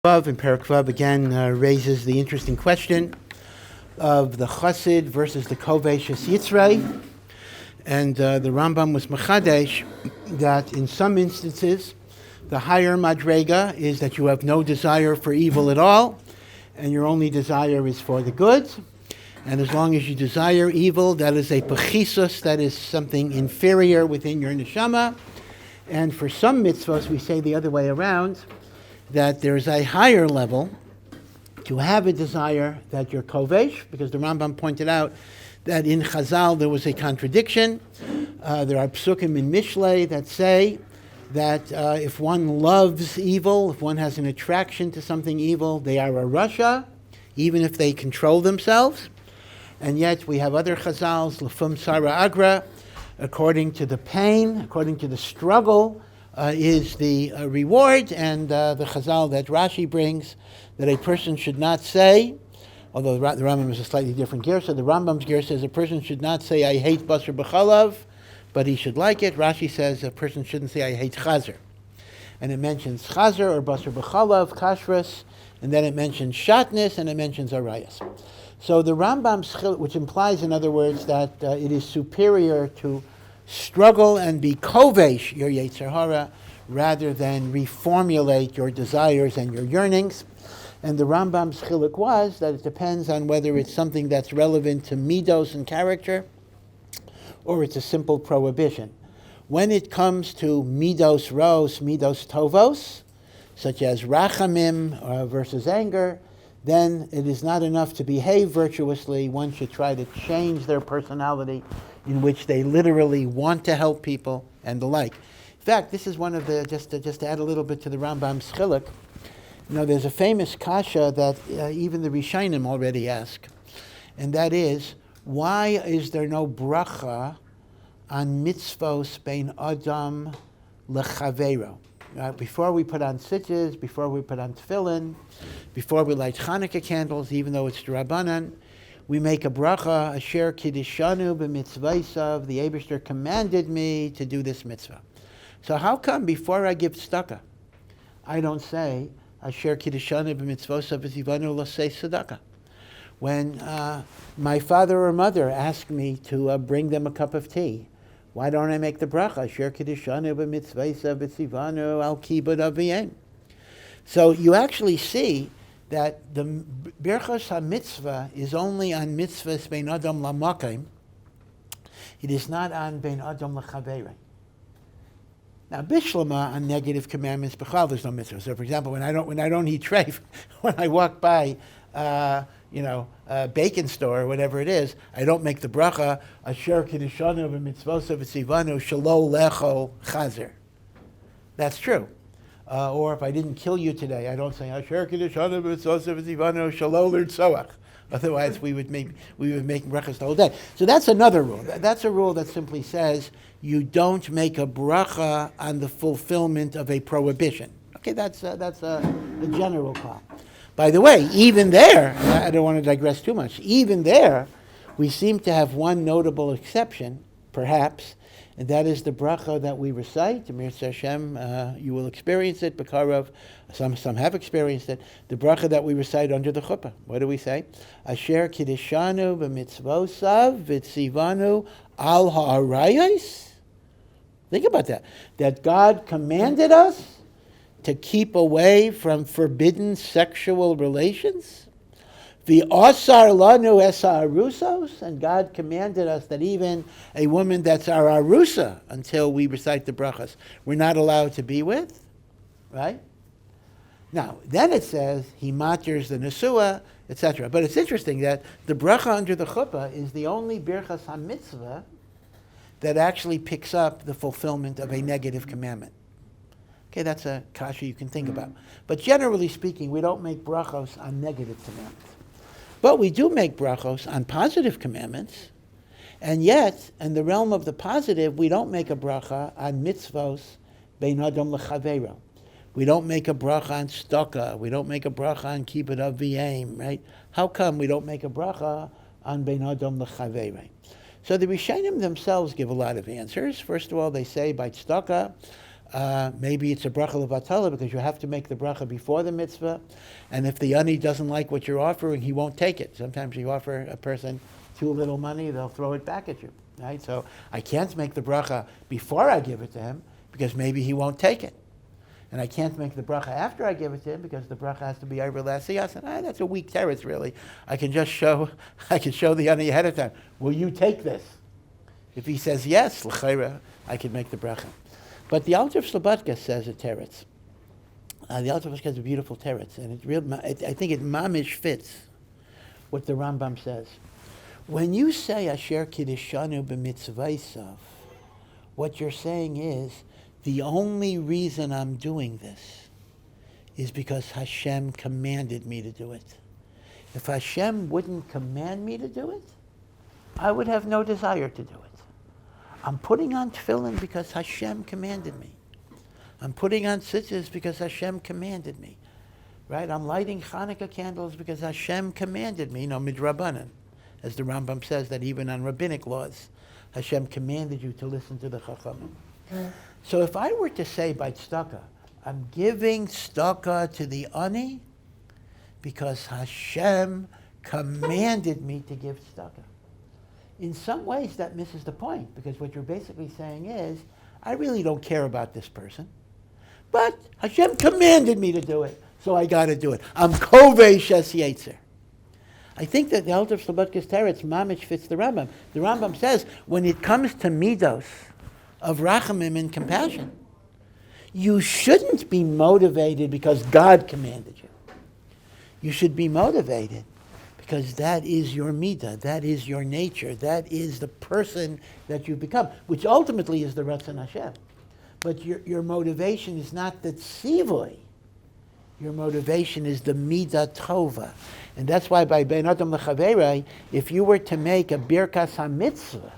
Vav and Perek Vav again raises the interesting question of the Hasid versus the Kovesh Yitzray. And the Rambam was mechadesh that in some instances the higher madrega is that you have no desire for evil at all, and your only desire is for the good. And as long as you desire evil, that is a pechisus, that is something inferior within your neshama. And for some mitzvos, we say the other way around, that there is a higher level to have a desire that you're kovesh, because the Rambam pointed out that in Chazal there was a contradiction. There are psukim in Mishlei that say that if one loves evil, if one has an attraction to something evil, they are a rasha, even if they control themselves. And yet we have other Chazals, Lefum Sara Agra, according to the pain, according to the struggle, is the reward, and the Chazal that Rashi brings, that a person should not say, although the Rambam is a slightly different gear, so the Rambam's gear says a person should not say, I hate basar b'chalav, but he should like it. Rashi says a person shouldn't say, I hate chazer. And it mentions chazer or basar b'chalav, kashrus, and then it mentions shatnez, and it mentions arayas. So the Rambam's chiluk, which implies, in other words, that it is superior to struggle and be kovesh your yetzer hara rather than reformulate your desires and your yearnings. And the Rambam's chiluk was that it depends on whether it's something that's relevant to Middos and character or it's a simple prohibition. When it comes to Middos ros, Middos tovos, such as rachamim versus anger, then it is not enough to behave virtuously. One should try to change their personality in which they literally want to help people and the like. In fact, this is one of the, just to add a little bit to the Rambam's chiluk, there's a famous kasha that even the Rishonim already ask, and that is, why is there no bracha on mitzvos bein adam lechavero? Before we put on sitches, before we put on tefillin, before we light Hanukkah candles, even though it's d'Rabbanan, we make a bracha, asher kiddishanu b'mitzvaysav, the Eibishter commanded me to do this mitzvah. So how come before I give tzedakah, I don't say, asher kiddishanu b'mitzvosav v'zivanu l'sei tzedakah? When my father or mother ask me to bring them a cup of tea, why don't I make the bracha, asher kiddishanu b'mitzvaysav v'zivanu al kibud aviyim? So you actually see that the Birchas HaMitzvah is only on mitzvahs bein adam lamakim. It is not on bein adam lachaverei. Now, bishlama on negative commandments, b'chal there's no mitzvah. So, for example, when I don't eat treif, when I walk by, a bacon store or whatever it is, I don't make the bracha asher kiddishanu b'mitzvosav v'tzivanu shelo lecho chazer. That's true. Or if I didn't kill you today, I don't say asher kiddishanu b'mitzvosav v'tzivanu shelo l'rtzoach. Otherwise, we would make brachas the whole day. So that's another rule. That's a rule that simply says you don't make a bracha on the fulfillment of a prohibition. Okay, that's a general call. By the way, even there, I don't want to digress too much. Even there, we seem to have one notable exception, perhaps, and that is the bracha that we recite. Amir Hashem, you will experience it. B'karav, some have experienced it. The bracha that we recite under the chuppah. What do we say? Asher kiddishanu b'mitzvosav v'tzivanu al ha'arayos. Think about that. That God commanded us to keep away from forbidden sexual relations. V'asar lanu es ha'arusos, and God commanded us that even a woman that's our arusa, until we recite the brachas, we're not allowed to be with, right? Now, then it says, he maters the nesua, etc. But it's interesting that the bracha under the chuppah is the only birchas ha-mitzvah that actually picks up the fulfillment of a negative commandment. Okay, that's a kasha you can think about. But generally speaking, we don't make brachos on negative commandments. But we do make brachos on positive commandments. And yet, in the realm of the positive, we don't make a bracha on mitzvos bein adam lechavero. We don't make a bracha on staka. We don't make a bracha on kibud aviyim, right? How come we don't make a bracha on bein adam lechavero? So the Rishonim themselves give a lot of answers. First of all, they say by tzedakah, Maybe it's a bracha levatala because you have to make the bracha before the mitzvah. And if the ani doesn't like what you're offering, he won't take it. Sometimes you offer a person too little money, they'll throw it back at you. Right? So I can't make the bracha before I give it to him because maybe he won't take it. And I can't make the bracha after I give it to him because the bracha has to be over l'asiyas. And that's a weak teretz, really. I can show the ani ahead of time. Will you take this? If he says yes, l'chayra, I can make the bracha. But the Alter of Slobodka says a teretz. The Alter of Slobodka has a beautiful teretz, and I think it mamish fits what the Rambam says. When you say Asher Kiddishanu b'mitzvaysav, what you're saying is, the only reason I'm doing this is because Hashem commanded me to do it. If Hashem wouldn't command me to do it, I would have no desire to do it. I'm putting on tefillin because Hashem commanded me. I'm putting on tzitzis because Hashem commanded me. Right? I'm lighting Hanukkah candles because Hashem commanded me. Midrabanan. As the Rambam says, that even on rabbinic laws, Hashem commanded you to listen to the Chachamim. So if I were to say by tzedakah, I'm giving tzedakah to the ani because Hashem commanded me to give tzedakah. In some ways that misses the point, because what you're basically saying is, I really don't care about this person, but Hashem commanded me to do it, so I got to do it. I'm kovesh es yetzer. I think that the Alter of Slobodka's teretz mamish fits the Rambam. The Rambam says, when it comes to Middos, of rachamim and compassion, you shouldn't be motivated because God commanded you. You should be motivated because that is your midah, that is your nature, that is the person that you've become, which ultimately is the Ratzon Hashem. But your motivation is not the tzivui. Your motivation is the midah tova. And that's why by Ben Adam L'Chaverei, if you were to make a birkas ha-mitzvah,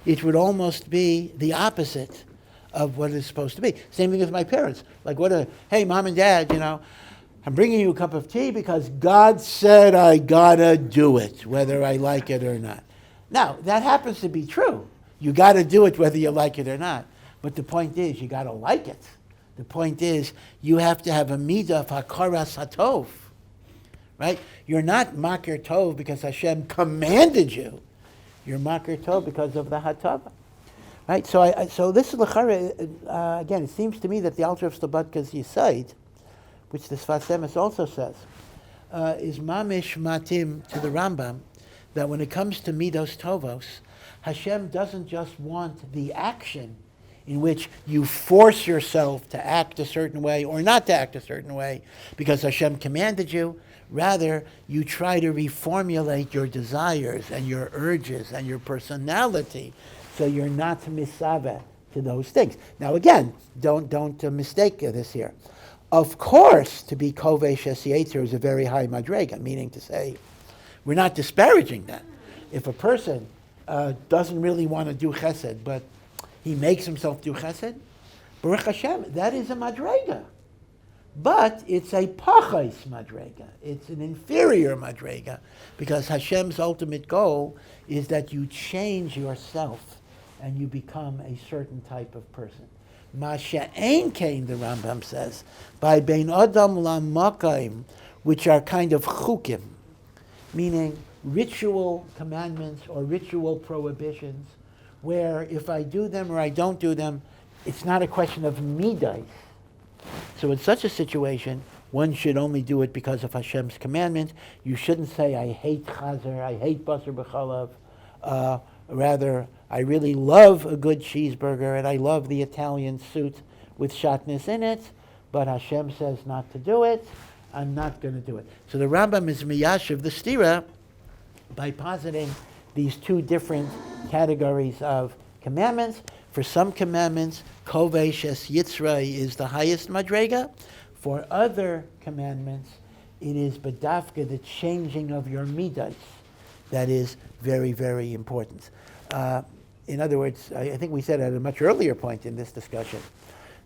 it would almost be the opposite of what it's supposed to be. Same thing with my parents. Like, hey, mom and dad, I'm bringing you a cup of tea because God said I gotta do it, whether I like it or not. Now, that happens to be true. You gotta do it whether you like it or not. But the point is, you gotta like it. The point is, you have to have a midah of hakaras hatov. Right? You're not makir tov because Hashem commanded you. You're makir tov because of the hatava, right? So this is l'chara. Again, it seems to me that the Alter of Slobodka's Yisaid, which the Sfas Emes also says, is mamish matim to the Rambam, that when it comes to midos tovos, Hashem doesn't just want the action in which you force yourself to act a certain way or not to act a certain way because Hashem commanded you. Rather, you try to reformulate your desires and your urges and your personality so you're not misaveh to those things. Now again, don't mistake this here. Of course, to be kovesh es yetzer is a very high madrega, meaning to say, we're not disparaging that. If a person doesn't really want to do chesed, but he makes himself do chesed, Baruch Hashem, that is a madrega. But it's a pachais madrega. It's an inferior madrega because Hashem's ultimate goal is that you change yourself and you become a certain type of person. Masha'ein kain, the Rambam says, by bein adam lamakaim, which are kind of chukim, meaning ritual commandments or ritual prohibitions, where if I do them or I don't do them, it's not a question of midas. So in such a situation, one should only do it because of Hashem's commandment. You shouldn't say, I hate chazer, I hate basar b'chalav. Rather, I really love a good cheeseburger and I love the Italian suit with shatnez in it, but Hashem says not to do it. I'm not going to do it. So the Rambam is miyashiv the stira by positing these two different categories of commandments. For some commandments, kovesh es yitzray is the highest madrega. For other commandments, it is bedafka, the changing of your midas, that is very, very important. In other words, I think we said at a much earlier point in this discussion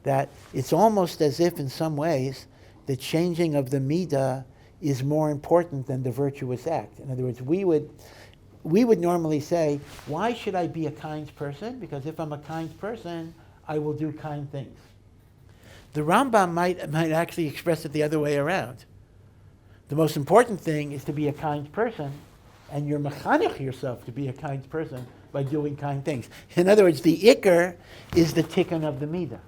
that it's almost as if in some ways the changing of the midah is more important than the virtuous act. In other words, we would normally say, why should I be a kind person? Because if I'm a kind person, I will do kind things. The Rambam might actually express it the other way around. The most important thing is to be a kind person, and you're mechanech yourself to be a kind person by doing kind things. In other words, the ikar is the tikkun of the midah.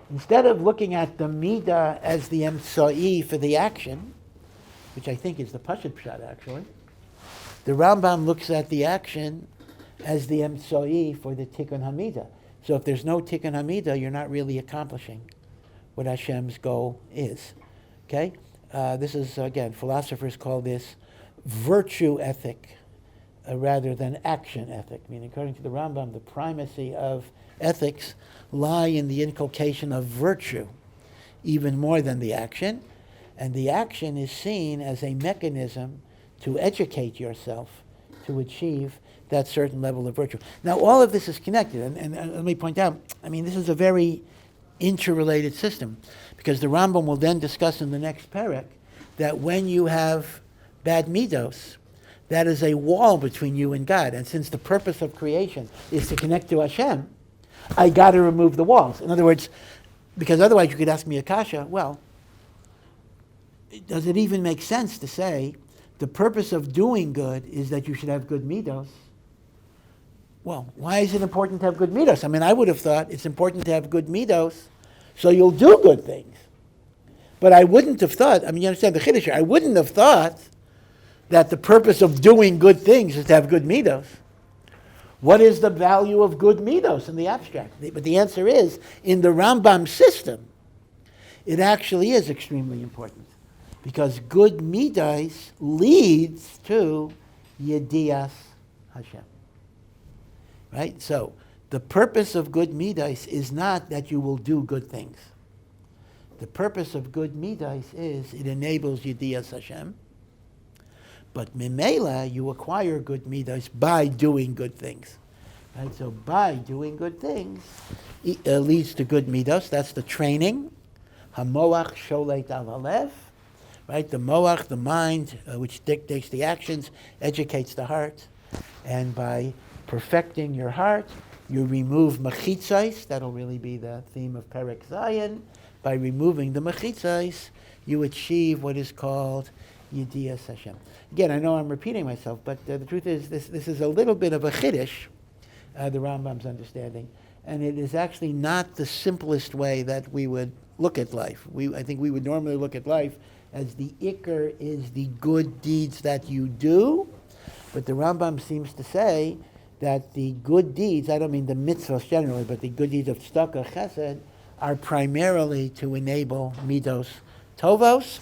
Instead of looking at the midah as the emtsai for the action, which I think is the pashut pshat actually, the Rambam looks at the action as the emtsai for the tikkun hamidah. So if there's no tikkun hamidah, you're not really accomplishing what Hashem's goal is. Okay? This is, again, philosophers call this virtue ethic rather than action ethic. Meaning, according to the Rambam, the primacy of ethics lie in the inculcation of virtue, even more than the action. And the action is seen as a mechanism to educate yourself to achieve that certain level of virtue. Now, all of this is connected. And let me point out, this is a very interrelated system, because the Rambam will then discuss in the next Perek that when you have bad middos, that is a wall between you and God. And since the purpose of creation is to connect to Hashem, I got to remove the walls. In other words, because otherwise you could ask me a kasha, well, does it even make sense to say the purpose of doing good is that you should have good middos? Well, why is it important to have good middos? I would have thought it's important to have good middos so you'll do good things. But I wouldn't have thought, you understand the chiddush here, I wouldn't have thought that the purpose of doing good things is to have good middos. What is the value of good middos in the abstract? But the answer is, in the Rambam system, it actually is extremely important. Because good middos leads to yedias Hashem. Right? So, the purpose of good middos is not that you will do good things. The purpose of good middos is it enables yedias Hashem. But memela, you acquire good middos by doing good things. Right? So, by doing good things, it leads to good middos. That's the training. Hamoach sholet al halev. Right? The moach, the mind, which dictates the actions, educates the heart. And by perfecting your heart, you remove mechitzos. That'll really be the theme of Perek Zion. By removing the mechitzos, you achieve what is called yedias Hashem. Again, I know I'm repeating myself, but the truth is this is a little bit of a chiddush, the Rambam's understanding, and it is actually not the simplest way that we would look at life. I think we would normally look at life as the ikar is the good deeds that you do, but the Rambam seems to say that the good deeds, I don't mean the mitzvos generally, but the good deeds of tzedakah, chesed, are primarily to enable middos tovos,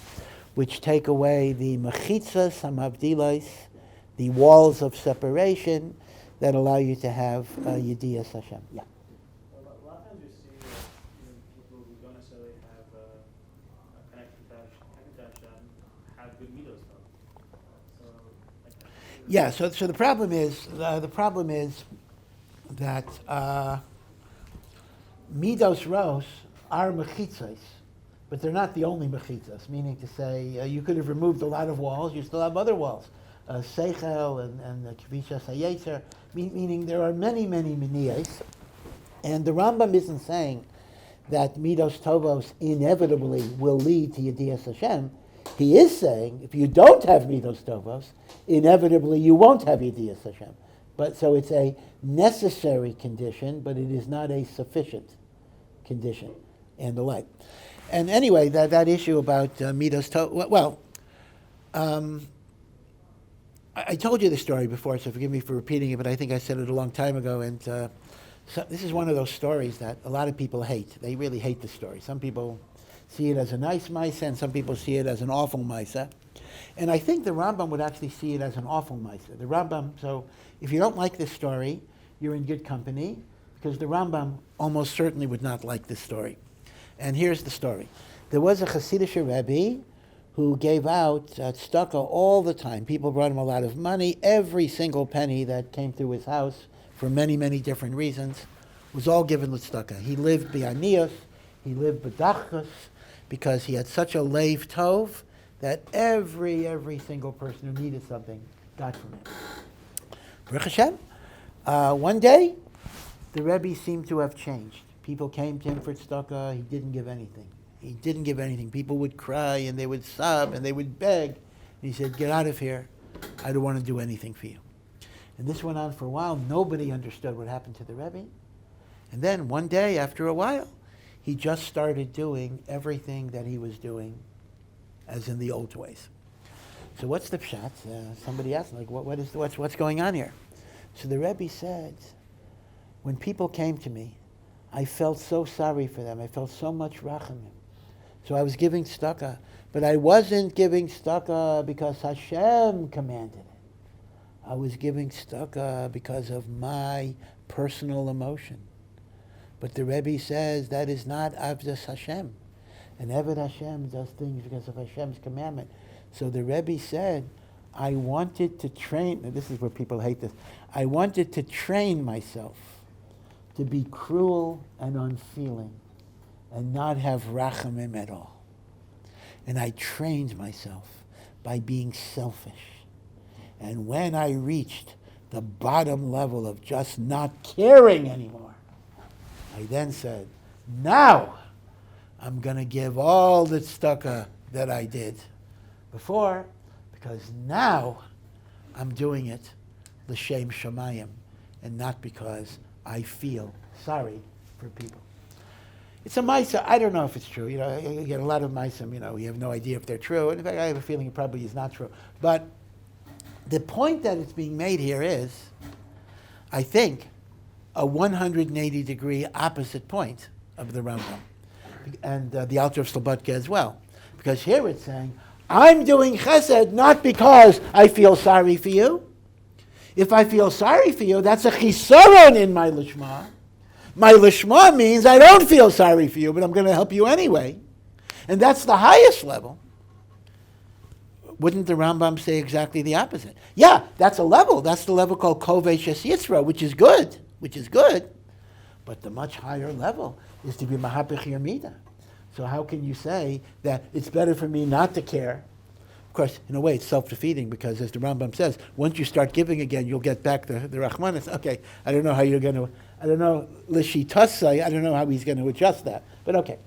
which take away the mechitzas, hamavdilos, the walls of separation that allow you to have yedias Hashem. Yeah. Well, a lot of times you see people who don't necessarily have a connection to Hashem have good middos though. Yeah. So the problem is that middos ros are mechitzos. But they're not the only mechitzas, meaning to say you could have removed a lot of walls, you still have other walls. Seichel and kvishas hayetzer, meaning there are many, many miniyos. And the Rambam isn't saying that middos tovos inevitably will lead to yedias Hashem. He is saying if you don't have middos tovos, inevitably you won't have yedias Hashem. But so it's a necessary condition, but it is not a sufficient condition, and the like. And anyway, that issue about middos tovos, I told you the story before, so forgive me for repeating it, but I think I said it a long time ago, and so this is one of those stories that a lot of people hate. They really hate the story. Some people see it as a nice Maisa, and some people see it as an awful Maisa. And I think the Rambam would actually see it as an awful Maisa. The Rambam, so if you don't like this story, you're in good company, because the Rambam almost certainly would not like this story. And here's the story. There was a Hasidic Rebbe who gave out tzedakah all the time. People brought him a lot of money. Every single penny that came through his house, for many, many different reasons, was all given to tzedakah. He lived b'anius, he lived b'dachas, because he had such a leiv tov that every single person who needed something got from him. Baruch Hashem, one day, the Rebbe seemed to have changed. People came to him for tzedakah. He didn't give anything. He didn't give anything. People would cry and they would sob and they would beg. And he said, get out of here. I don't want to do anything for you. And this went on for a while. Nobody understood what happened to the Rebbe. And then one day, after a while, he just started doing everything that he was doing as in the old ways. So what's the pshat? Somebody asked, like, what's going on here? So the Rebbe said, when people came to me, I felt so sorry for them. I felt so much rachamim. So I was giving tzedakah, but I wasn't giving tzedakah because Hashem commanded it. I was giving tzedakah because of my personal emotion. But the Rebbe says that is not Avdas Hashem. And Eved Hashem does things because of Hashem's commandment. So the Rebbe said, I wanted to train, and this is where people hate this, I wanted to train myself to be cruel and unfeeling and not have rachamim at all. And I trained myself by being selfish. And when I reached the bottom level of just not caring anymore, I then said, now I'm going to give all the tzedakah that I did before, because now I'm doing it l'shem shamayim, and not because I feel sorry for people. It's a maisa. I don't know if it's true. You know, you get a lot of maisim. You know, we have no idea if they're true. And in fact, I have a feeling it probably is not true. But the point that is being made here is, I think, a 180-degree opposite point of the Rambam and the Alter of Slobodka as well. Because here it's saying, I'm doing chesed not because I feel sorry for you. If I feel sorry for you, that's a chisaron in my lishma. My lishma means I don't feel sorry for you, but I'm going to help you anyway. And that's the highest level. Wouldn't the Rambam say exactly the opposite? Yeah, that's a level. That's the level called Kovei Shes Yitzra, which is good. But the much higher level is to be Mahapich Yermida. So how can you say that it's better for me not to care? Of course, in a way, it's self-defeating, because as the Rambam says, once you start giving again, you'll get back the Rachmanis. Okay, I don't know how you're going to, I don't know, Lishitasai, I don't know how he's going to adjust that. But okay.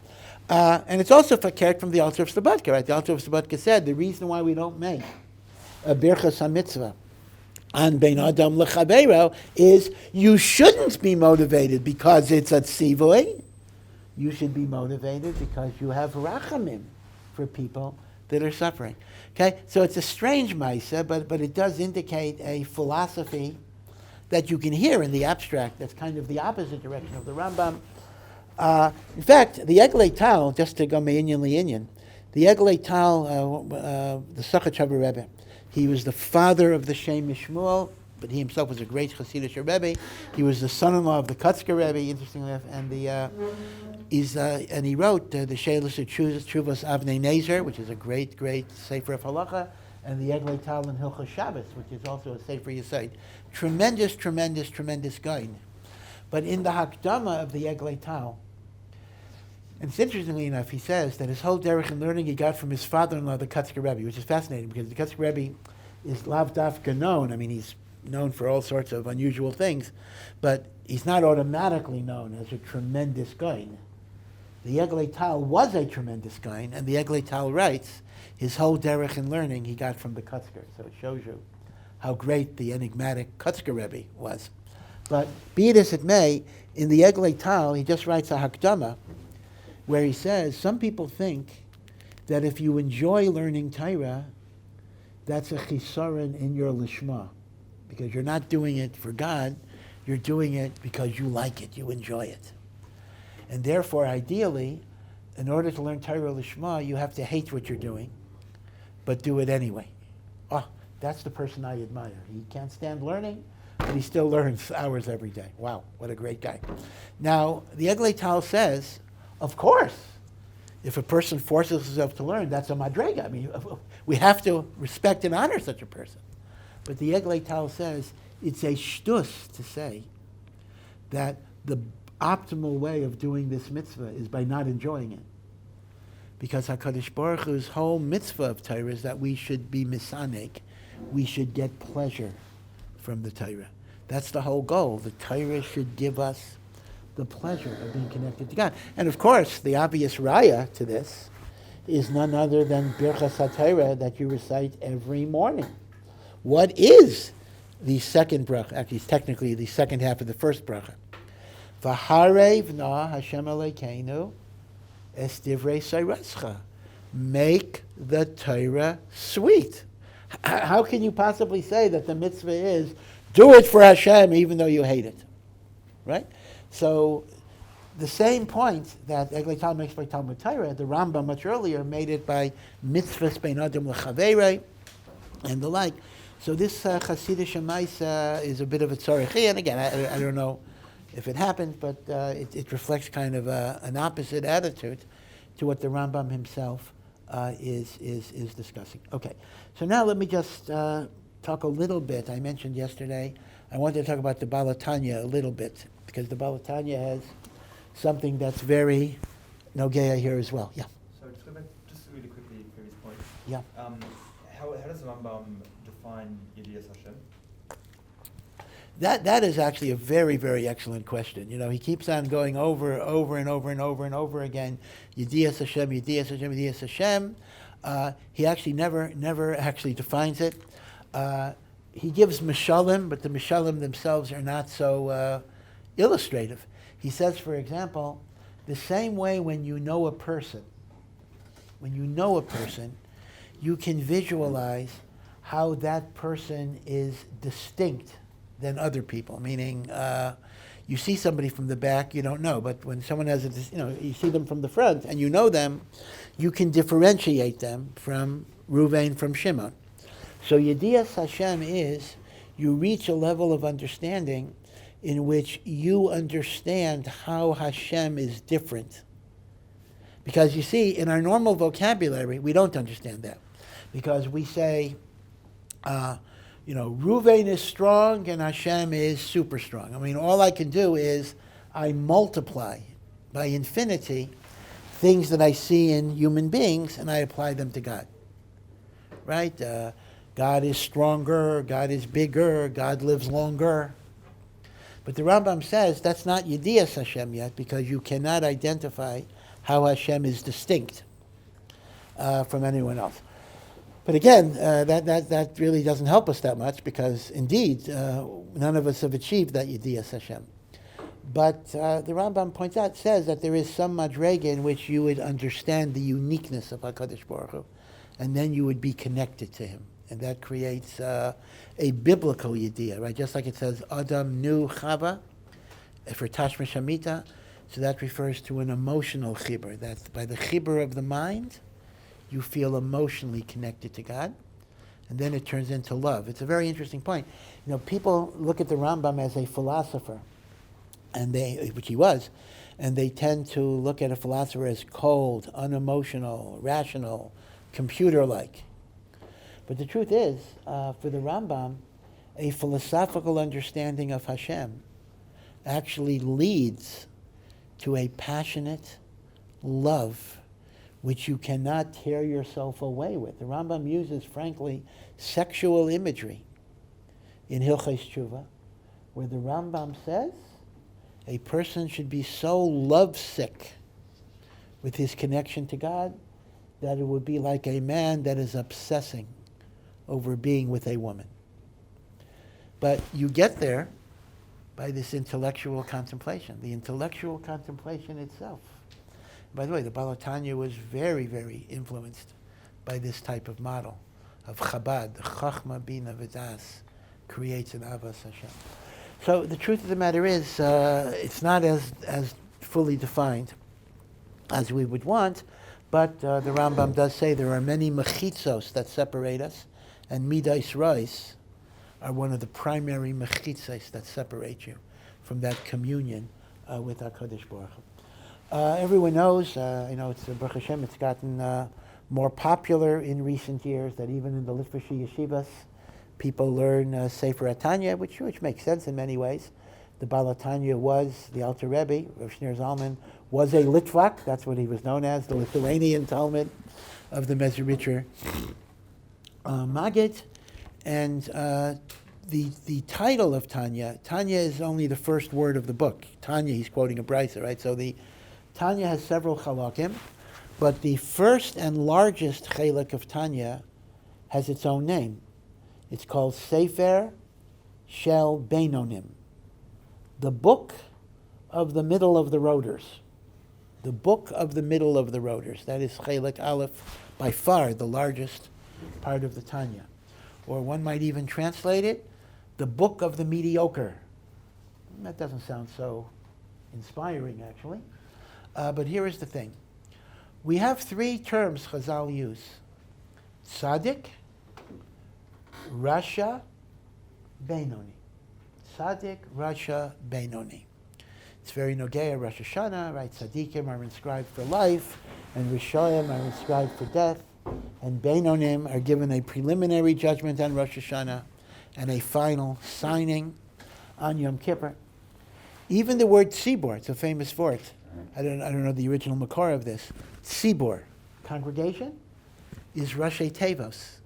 And it's also fakert from the Alter of Slobodka, right? The Alter of Slobodka said the reason why we don't make a Birchas HaMitzvah on Bein Adam L'Chabeiro is you shouldn't be motivated because it's a tzivui. You should be motivated because you have rachamim for people that are suffering. Okay, so it's a strange maisa, but it does indicate a philosophy that you can hear in the abstract. That's kind of the opposite direction of the Rambam. In fact, the Eglei Tal, just to go me'inyan li'inyan, the Eglei Tal, the Sachatchaber Rebbe, he was the father of the Shem Yishmuel, but he himself was a great Hasidic Rebbe. He was the son-in-law of the Kutzker Rebbe, interestingly enough, and and he wrote the Sheilas Tshuvos Avnei Nezer, which is a great, great Sefer of Halacha, and the Eglei Tal and Hilchos Shabbos, which is also a Sefer Yesod. Tremendous, tremendous, tremendous guy. But in the Hakdama of the Eglei Tal, and it's interestingly enough, he says that his whole derech and learning he got from his father-in-law, the Kutzker Rebbe, which is fascinating because the Kutzker Rebbe is lav dafka known. I mean, he's known for all sorts of unusual things, but he's not automatically known as a tremendous guy. The Eglei Tal was a tremendous guy, and the Eglei Tal writes his whole derech and learning he got from the Kutzker. So it shows you how great the enigmatic Kutzker Rebbe was. But be it as it may, in the Eglei Tal, he just writes a Hakdama, where he says, some people think that if you enjoy learning Torah, that's a chisaron in your lishma, because you're not doing it for God, you're doing it because you like it, you enjoy it. And therefore, ideally, in order to learn Torah lishma, you have to hate what you're doing, but do it anyway. Oh, that's the person I admire. He can't stand learning, but he still learns hours every day. Wow, what a great guy. Now, the Eglei Tal says, of course, if a person forces himself to learn, that's a madrega. I mean, we have to respect and honor such a person. But the Eglei Tal says it's a shtus to say that the optimal way of doing this mitzvah is by not enjoying it. Because HaKadosh Baruch Hu's whole mitzvah of Torah is that we should be misanek. We should get pleasure from the Torah. That's the whole goal. The Torah should give us the pleasure of being connected to God. And of course, the obvious raya to this is none other than Birchas HaTorah that you recite every morning. What is the second bracha? Actually, it's technically the second half of the first bracha. V'harei na Hashem Elokeinu es divrei seirescha. Make the Torah sweet. How can you possibly say that the mitzvah is do it for Hashem even though you hate it? Right? So the same point that Eglei Tal makes by Talmud Torah, the Rambam much earlier made it by Mitzvos bein adam l'chaverei and the like. So this Hasidic Maisa is a bit of a tzorichi, and again, I don't know if it happened, but it reflects kind of an opposite attitude to what the Rambam himself is discussing. Okay, so now let me just talk a little bit. I mentioned yesterday, I wanted to talk about the Balatanya a little bit, because the Balatanya has something that's very Nogea here as well. Yeah. So just go back just really quickly, previous point. Yeah. How does the Rambam define Yedias Hashem? That is actually a very, very excellent question. You know, he keeps on going over and over again. Yedias Hashem, Yedias Hashem, Yedias Hashem. He actually never actually defines it. He gives mishalim, but the mishalim themselves are not so illustrative. He says, for example, the same way when you know a person, you can visualize how that person is distinct than other people. Meaning, you see somebody from the back, you don't know, but when someone has you see them from the front and you know them, you can differentiate them from Ruvain, from Shimon. So Yedias Hashem is you reach a level of understanding in which you understand how Hashem is different. Because you see, in our normal vocabulary, we don't understand that. Because we say, Ruvain is strong and Hashem is super strong. I mean, all I can do is I multiply by infinity things that I see in human beings and I apply them to God. Right? God is stronger, God is bigger, God lives longer. But the Rambam says that's not Yedias Hashem yet, because you cannot identify how Hashem is distinct from anyone else. But again, that really doesn't help us that much, because indeed, none of us have achieved that Yedias Hashem. But the Rambam points out, says that there is some madrega in which you would understand the uniqueness of HaKadosh Baruch Hu, and then you would be connected to Him. And that creates a biblical yediyah, right? Just like it says, Adam knew Chava, for Tashma Shamita, so that refers to an emotional chibur. That's by the chibur of the mind, you feel emotionally connected to God, and then it turns into love. It's a very interesting point. You know, people look at the Rambam as a philosopher, and which he was, and they tend to look at a philosopher as cold, unemotional, rational, computer-like. But the truth is, for the Rambam, a philosophical understanding of Hashem actually leads to a passionate love which you cannot tear yourself away with. The Rambam uses, frankly, sexual imagery in Hilchos Tshuva, where the Rambam says a person should be so lovesick with his connection to God that it would be like a man that is obsessing over being with a woman. But you get there by this intellectual contemplation, the intellectual contemplation itself. By the way, the Balatanya was very, very influenced by this type of model of Chabad. The Chachma Bina V'das creates an Avas Hashem. So the truth of the matter is, it's not as fully defined as we would want, but the Rambam does say there are many mechitzos that separate us, and Middos Reis are one of the primary mechitzos that separate you from that communion with HaKadosh Baruch Hu. Everyone knows, it's Baruch Hashem, it's gotten more popular in recent years, that even in the Litvish yeshivas, people learn Sefer HaTanya, which makes sense in many ways. The Balatanya was, the Alter Rebbe, Rav Shneur Zalman, was a Litvak, that's what he was known as, the Lithuanian Talmud of the Mezritcher Maggid, and the title of Tanya is only the first word of the book. Tanya, he's quoting a brisa, right? So the Tanya has several chalakim, but the first and largest chalak of Tanya has its own name. It's called Sefer Shel Beinonim, the book of the middle of the rotors. The book of the middle of the rotors. That is chalak aleph, by far the largest part of the Tanya. Or one might even translate it, the book of the mediocre. That doesn't sound so inspiring, actually. But here is the thing. We have three terms Chazal use. Tzaddik, Rasha, Benoni. Tzaddik, Rasha, Benoni. It's very nogea, Rosh Hashanah, right? Tzaddikim are inscribed for life, and Rishayim are inscribed for death, and Beinonim are given a preliminary judgment on Rosh Hashanah and a final signing on Yom Kippur. Even the word tzibor, it's a famous word. I don't know the original makor of this. Tzibor, congregation, is Rashi Tevos.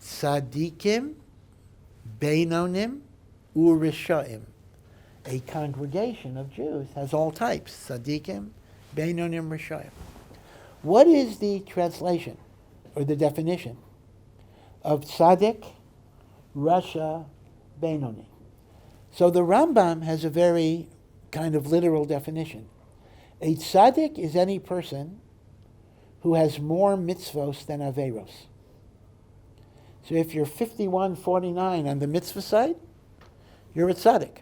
Tzaddikim, Beinonim, Urishaim. A congregation of Jews has all types. Tzaddikim, Beinonim, Rishayim. What is the translation or the definition of tzaddik, Rasha, Benoni? So the Rambam has a very kind of literal definition. A tzaddik is any person who has more mitzvos than averos. So if you're 51-49 on the mitzvah side, you're a tzaddik.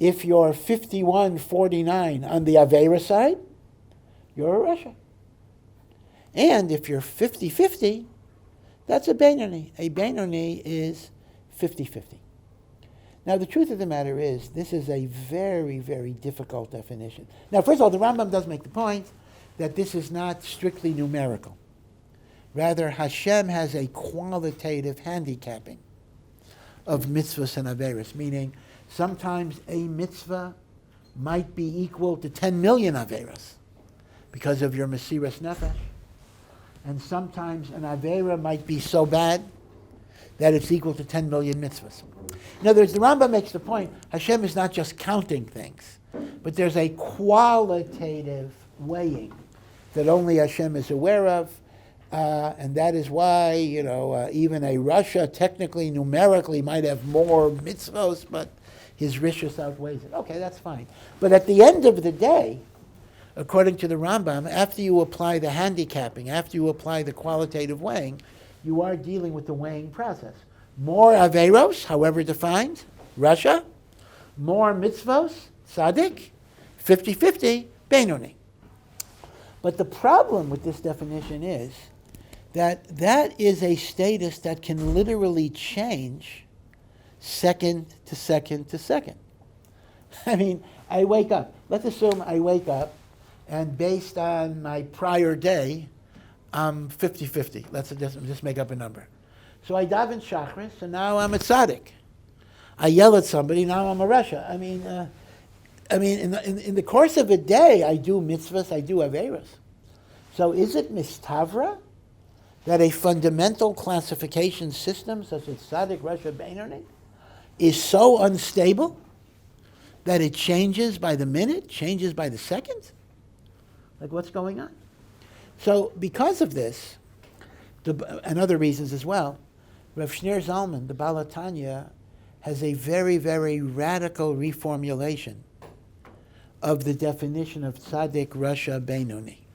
If you're 51-49 on the avera side, you're a Rasha. And if you're 50-50, that's a Benoni. A Benoni is 50-50. Now, the truth of the matter is, this is a very, very difficult definition. Now, first of all, the Rambam does make the point that this is not strictly numerical. Rather, Hashem has a qualitative handicapping of mitzvahs and averos, meaning sometimes a mitzvah might be equal to 10 million averos because of your mesiras nefesh. And sometimes an avera might be so bad that it's equal to 10 million mitzvahs. In other words, the Rambam makes the point, Hashem is not just counting things, but there's a qualitative weighing that only Hashem is aware of, and that is why, even a Rasha technically, numerically, might have more mitzvos, but his rishus outweighs it. Okay, that's fine. But at the end of the day, according to the Rambam, after you apply the handicapping, after you apply the qualitative weighing, you are dealing with the weighing process. More averos, however defined, Rasha. More mitzvos, tzaddik. 50-50, Benoni. But the problem with this definition is that that is a status that can literally change second to second to second. I mean, I wake up. Let's assume I wake up, and based on my prior day, I'm 50-50. Let's just make up a number. So I daven shachris, and now I'm a tzaddik. I yell at somebody, now I'm a rasha. I mean, in the course of a day, I do mitzvahs, I do averos. So is it mistavra that a fundamental classification system, such as tzaddik, rasha, benoni, is so unstable that it changes by the minute, changes by the second? Like, what's going on? So because of this, and other reasons as well, Rav Shneur Zalman, the Baal HaTanya, has a very, very radical reformulation of the definition of tzaddik, rasha, benoni.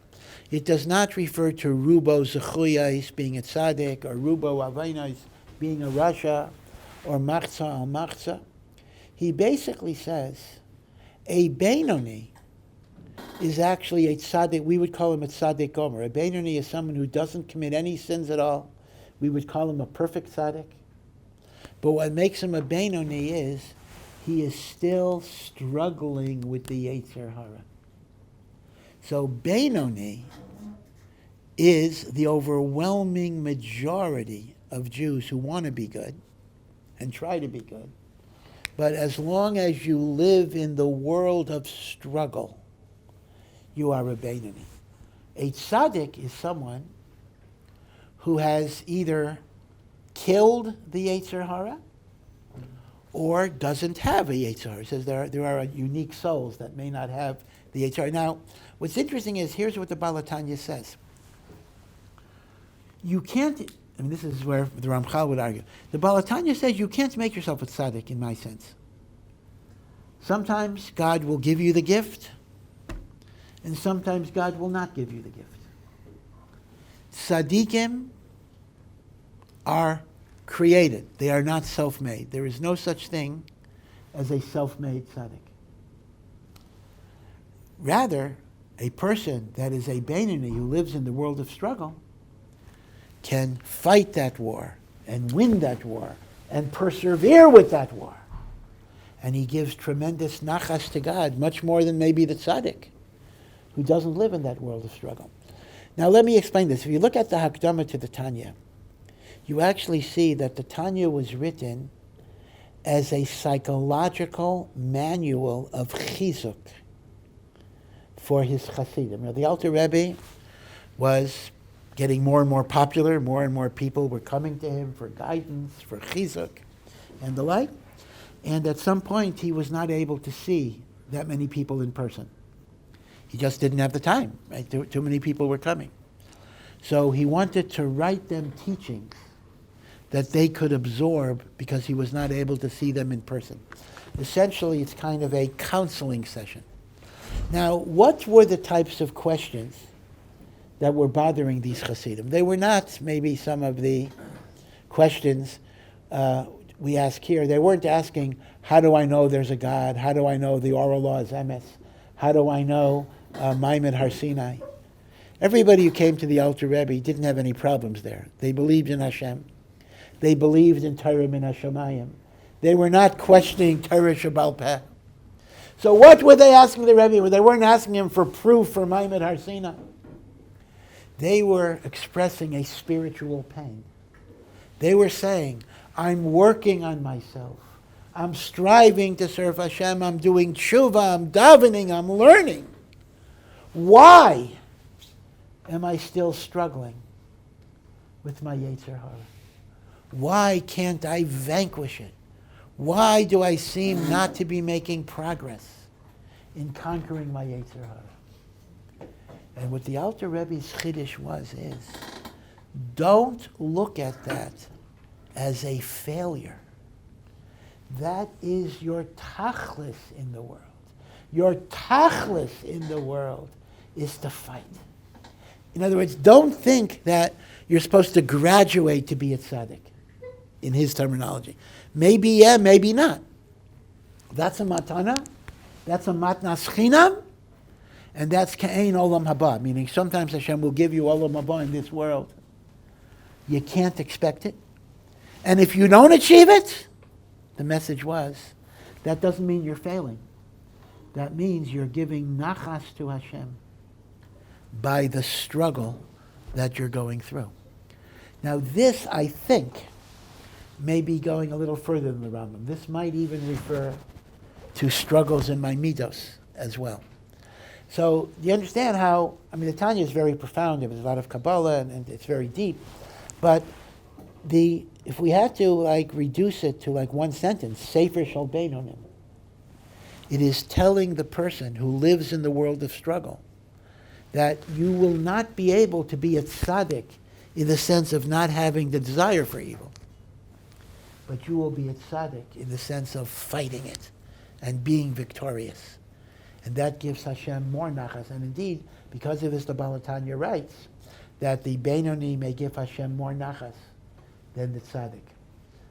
It does not refer to rubo zechuyais being a tzaddik, or rubo aveinais being a rasha, or machza al machza. He basically says a benoni is actually a tzaddik. We would call him a tzaddik gomer. A benoni is someone who doesn't commit any sins at all. We would call him a perfect tzaddik. But what makes him a benoni is he is still struggling with the Yetzer Hara. So Benoni is the overwhelming majority of Jews who want to be good and try to be good. But as long as you live in the world of struggle, you are a Benoni. A tzaddik is someone who has either killed the Yetzer Hara or doesn't have a Yetzer Hara. He says there are unique souls that may not have the Yetzer Hara. Now, what's interesting is, here's what the Baal HaTanya says. You can't, I mean, this is where the Ramchal would argue. The Baal HaTanya says you can't make yourself a tzaddik, in my sense. Sometimes God will give you the gift, and sometimes God will not give you the gift. Tzaddikim are created. They are not self-made. There is no such thing as a self-made tzaddik. Rather, a person that is a Benoni who lives in the world of struggle can fight that war and win that war and persevere with that war. And he gives tremendous nachas to God, much more than maybe the tzaddik, who doesn't live in that world of struggle. Now let me explain this. If you look at the Hakdama to the Tanya, you actually see that the Tanya was written as a psychological manual of chizuk for his Hasidim. Now, the Alter Rebbe was getting more and more popular. More and more people were coming to him for guidance, for chizuk, and the like. And at some point, he was not able to see that many people in person. He just didn't have the time, right? Too many people were coming. So he wanted to write them teachings that they could absorb because he was not able to see them in person. Essentially, it's kind of a counseling session. Now, what were the types of questions that were bothering these Hasidim? They were not maybe some of the questions we ask here. They weren't asking, how do I know there's a God? How do I know the oral law is emes? How do I know Maimed Har Sinai? Everybody who came to the Alter Rebbe didn't have any problems there. They believed in Hashem. They believed in Torah min Hashemayim. They were not questioning Torah Shabbal Peh. So what were they asking the Rebbe? They weren't asking him for proof for Maimed Har Sinai. They were expressing a spiritual pain. They were saying, I'm working on myself. I'm striving to serve Hashem. I'm doing tshuva. I'm davening. I'm learning. Why am I still struggling with my Yetzer Hara? Why can't I vanquish it? Why do I seem not to be making progress in conquering my Yetzer Hara? And what the Alter Rebbe's chiddush is, don't look at that as a failure. That is your tachlis in the world. Your tachlis in the world is to fight. In other words, don't think that you're supposed to graduate to be a tzaddik, in his terminology. Maybe yeah, maybe not. That's a matana, that's a matnas chinam, and that's ka'ein olam haba, meaning sometimes Hashem will give you olam haba in this world. You can't expect it. And if you don't achieve it, the message was, that doesn't mean you're failing. That means you're giving nachas to Hashem by the struggle that you're going through. Now this, I think, may be going a little further than the Rambam. This might even refer to struggles in my Middos as well. So you understand how, I mean, the Tanya is very profound. There's a lot of Kabbalah and it's very deep. But if we had to reduce it to one sentence, Sefer Shel Beinonim, it is telling the person who lives in the world of struggle that you will not be able to be a tzaddik in the sense of not having the desire for evil. But you will be a tzaddik in the sense of fighting it and being victorious. And that gives Hashem more nachas. And indeed, because of this, the Baal HaTanya writes that the Benoni may give Hashem more nachas than the tzaddik,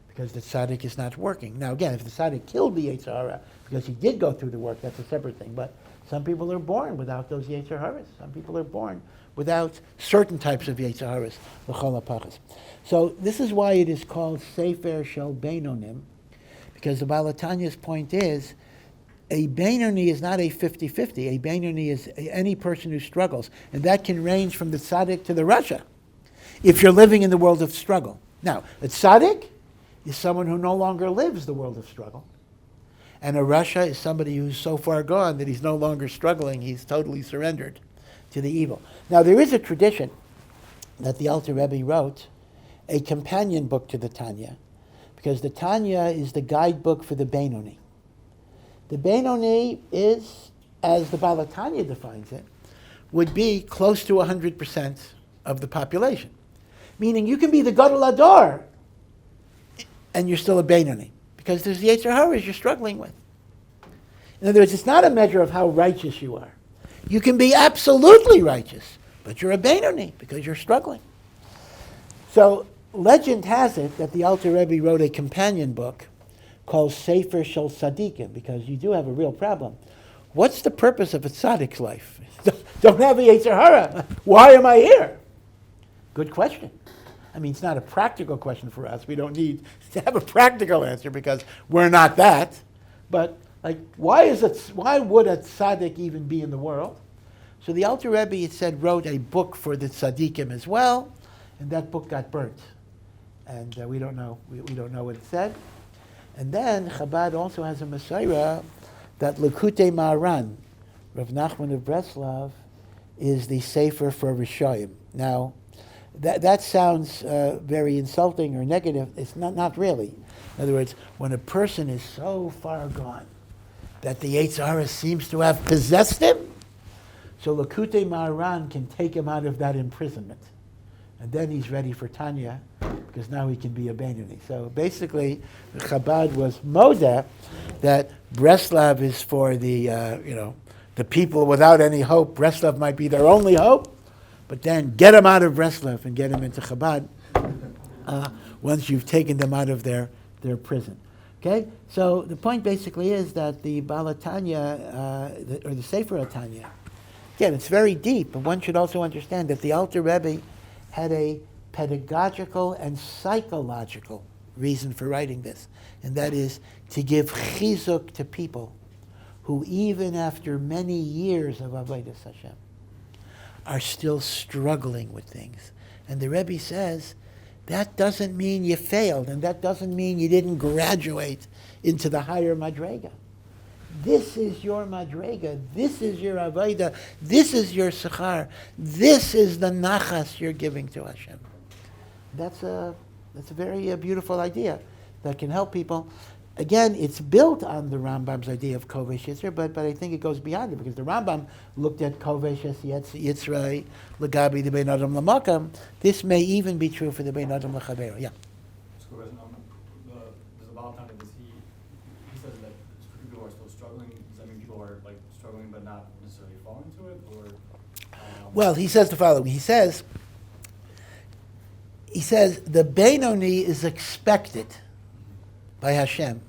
because the tzaddik is not working. Now again, if the tzaddik killed the Yetzer Hara because he did go through the work, that's a separate thing. But some people are born without those Yetzer Haras. Some people are born without certain types of Yetzer Haras, l'chol hapachas. So this is why it is called Sefer Shel Beinonim, because the Baal HaTanya's point is, a Benoni is not a 50-50. A Benoni is any person who struggles. And that can range from the tzaddik to the rasha, if you're living in the world of struggle. Now, a tzaddik is someone who no longer lives the world of struggle. And a rasha is somebody who's so far gone that he's no longer struggling. He's totally surrendered to the evil. Now, there is a tradition that the Alter Rebbe wrote, a companion book to the Tanya, because the Tanya is the guidebook for the Benoni. The Benoni is, as the Balatanya defines it, would be close to 100% of the population. Meaning you can be the Gadol Ador and you're still a Benoni, because there's the Yetzer Hara you're struggling with. In other words, it's not a measure of how righteous you are. You can be absolutely righteous, but you're a Benoni because you're struggling. So legend has it that the Alter Rebbe wrote a companion book called Sefer Shel Tzadikim, because you do have a real problem. What's the purpose of a tzaddik's life? Don't have a Yetzer Hara. Why am I here? Good question. I mean, it's not a practical question for us. We don't need to have a practical answer because we're not that. But like, why would a tzaddik even be in the world? So the Alter Rebbe, it said, wrote a book for the tzaddikim as well, and that book got burnt. And we don't know. We don't know what it said. And then Chabad also has a Messiah that Likutei Maharan, Rav Nachman of Breslov, is the Sefer for Rishayim. Now, that sounds very insulting or negative. It's not really. In other words, when a person is so far gone that the Yetzer Hara seems to have possessed him, so Likutei Maharan can take him out of that imprisonment. And then he's ready for Tanya, because now he can be a Benoni. So basically, Chabad was Moda, that Breslov is for the people without any hope. Breslov might be their only hope, but then get them out of Breslov and get them into Chabad once you've taken them out of their prison. Okay? So the point basically is that the Balatanya, or the Sefer Tanya, again, it's very deep, but one should also understand that the Alter Rebbe had a pedagogical and psychological reason for writing this, and that is to give chizuk to people who, even after many years of Avodas Hashem, are still struggling with things. And the Rebbe says, that doesn't mean you failed, and that doesn't mean you didn't graduate into the higher madrega. This is your madrega. This is your avodah. This is your sechar. This is the nachas you're giving to Hashem. That's a very beautiful idea that can help people. Again, it's built on the Rambam's idea of kovesh yitzray, but I think it goes beyond it, because the Rambam looked at kovesh yitzray legabi the bein adam lamakam. This may even be true for the bein adam lachavero. Yeah. There's a Balatanya, he says that people are still struggling. Does that mean people are like struggling but not necessarily falling to it, or? Well, he says the following. He says the Benoni is expected by Hashem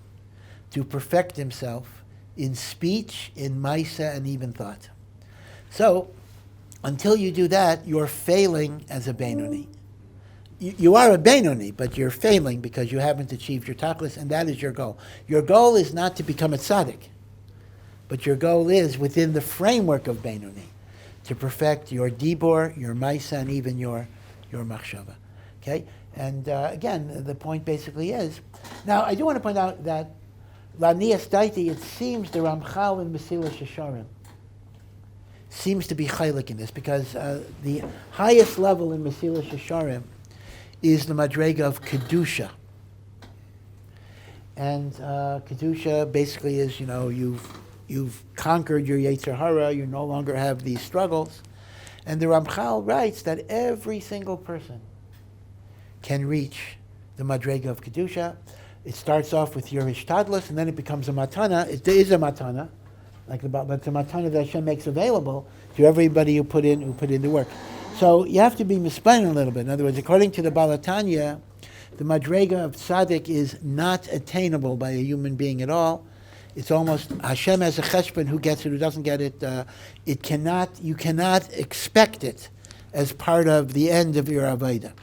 to perfect himself in speech, in maisa, and even thought. So, until you do that, you're failing as a Benoni. You are a Benoni, but you're failing because you haven't achieved your tachlis, and that is your goal. Your goal is not to become a tzaddik, but your goal is, within the framework of Benoni, to perfect your dibor, your maisa, and even your machshava. Okay? And again, the point basically is, now I do want to point out that Lanias Daiti, it seems the Ramchal in Mesilas Yesharim seems to be chaylik in this, because the highest level in Mesilas Yesharim is the madrega of kedusha. And kedusha basically is, you've conquered your Yetzer Hara, you no longer have these struggles. And the Ramchal writes that every single person can reach the madrega of kedusha. It starts off with your ishtadlus, and then it becomes a matana. It is a matana, but it's a matana that Hashem makes available to everybody who put in the work. So you have to be misplain a little bit. In other words, according to the Balatanya, the madrega of tzaddik is not attainable by a human being at all. It's almost Hashem as a cheshbon, who gets it, who doesn't get it. You cannot expect it as part of the end of your avodah.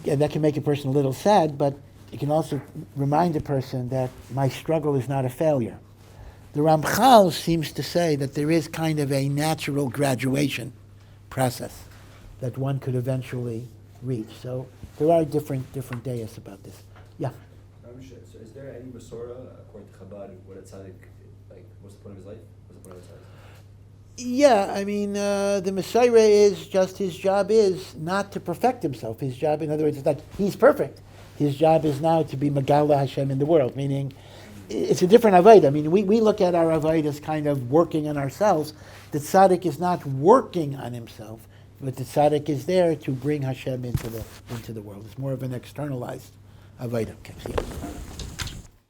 And that can make a person a little sad, but it can also remind a person that my struggle is not a failure. The Ramchal seems to say that there is kind of a natural graduation process that one could eventually reach. So there are different dayas about this. Yeah? So is there any Masora, according to Chabad, what a tzaddik, what's the point of his life? What's the point of a tzaddik? Yeah, I mean, the Messiah is just, his job is not to perfect himself. His job, in other words, is that he's perfect. His job is now to be Megala Hashem in the world, meaning it's a different Avodah. I mean, we look at our Avodah as kind of working on ourselves. The tzaddik is not working on himself, but the tzaddik is there to bring Hashem into the world. It's more of an externalized Avodah. Okay, see you.